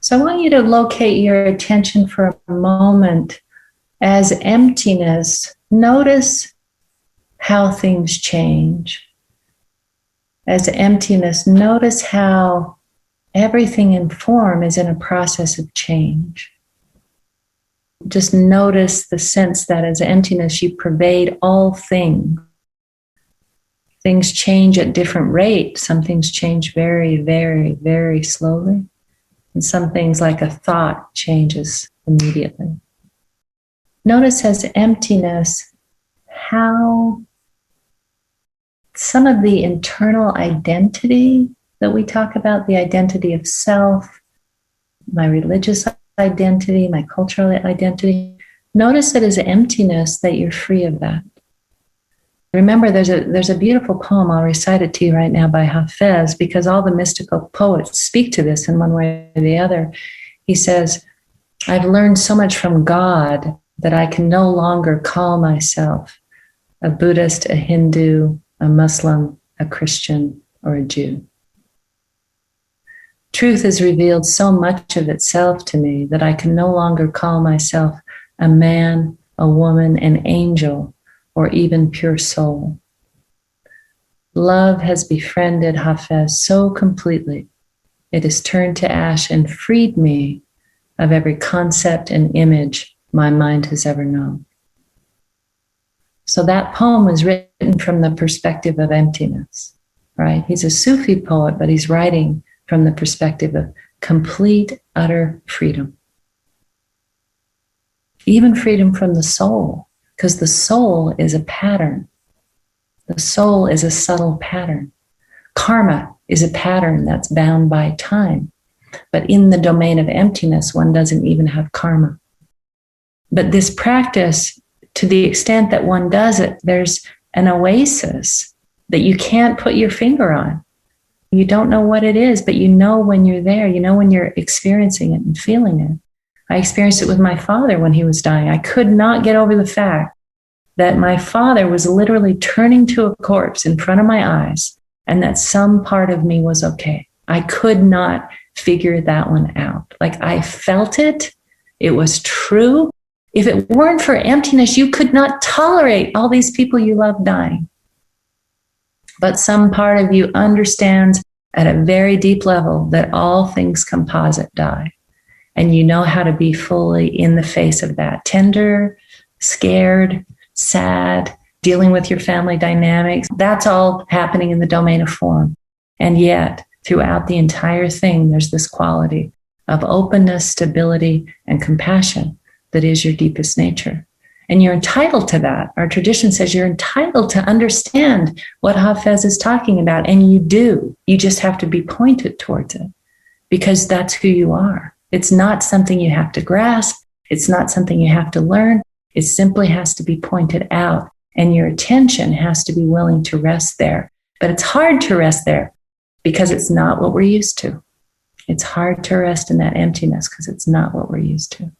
So I want you to locate your attention for a moment as emptiness. Notice how things change. As emptiness, notice how everything in form is in a process of change. Just notice the sense that as emptiness, you pervade all things. Things change at different rates. Some things change very, very, very slowly. And some things, like a thought, changes immediately. Notice as emptiness how some of the internal identity that we talk about, the identity of self, my religious identity, my cultural identity, notice that as emptiness that you're free of that. Remember, there's a beautiful poem, I'll recite it to you right now, by Hafez, because all the mystical poets speak to this in one way or the other. He says, I've learned so much from God that I can no longer call myself a Buddhist, a Hindu, a Muslim, a Christian, or a Jew. Truth has revealed so much of itself to me that I can no longer call myself a man, a woman, an angel, or even pure soul. Love has befriended Hafez so completely, it has turned to ash and freed me of every concept and image my mind has ever known. So that poem was written from the perspective of emptiness, right? He's a Sufi poet, but he's writing from the perspective of complete, utter freedom. Even freedom from the soul, because the soul is a pattern. The soul is a subtle pattern. Karma is a pattern that's bound by time. But in the domain of emptiness, one doesn't even have karma. But this practice, to the extent that one does it, there's an oasis that you can't put your finger on. You don't know what it is, but you know when you're there. You know when you're experiencing it and feeling it. I experienced it with my father when he was dying. I could not get over the fact that my father was literally turning to a corpse in front of my eyes and that some part of me was okay. I could not figure that one out. Like, I felt it. It was true. If it weren't for emptiness, you could not tolerate all these people you love dying. But some part of you understands at a very deep level that all things composite die. And you know how to be fully in the face of that. Tender, scared, sad, dealing with your family dynamics. That's all happening in the domain of form. And yet, throughout the entire thing, there's this quality of openness, stability, and compassion that is your deepest nature. And you're entitled to that. Our tradition says you're entitled to understand what Hafez is talking about, and you do. You just have to be pointed towards it because that's who you are. It's not something you have to grasp. It's not something you have to learn. It simply has to be pointed out, and your attention has to be willing to rest there. But it's hard to rest there because it's not what we're used to. It's hard to rest in that emptiness because it's not what we're used to.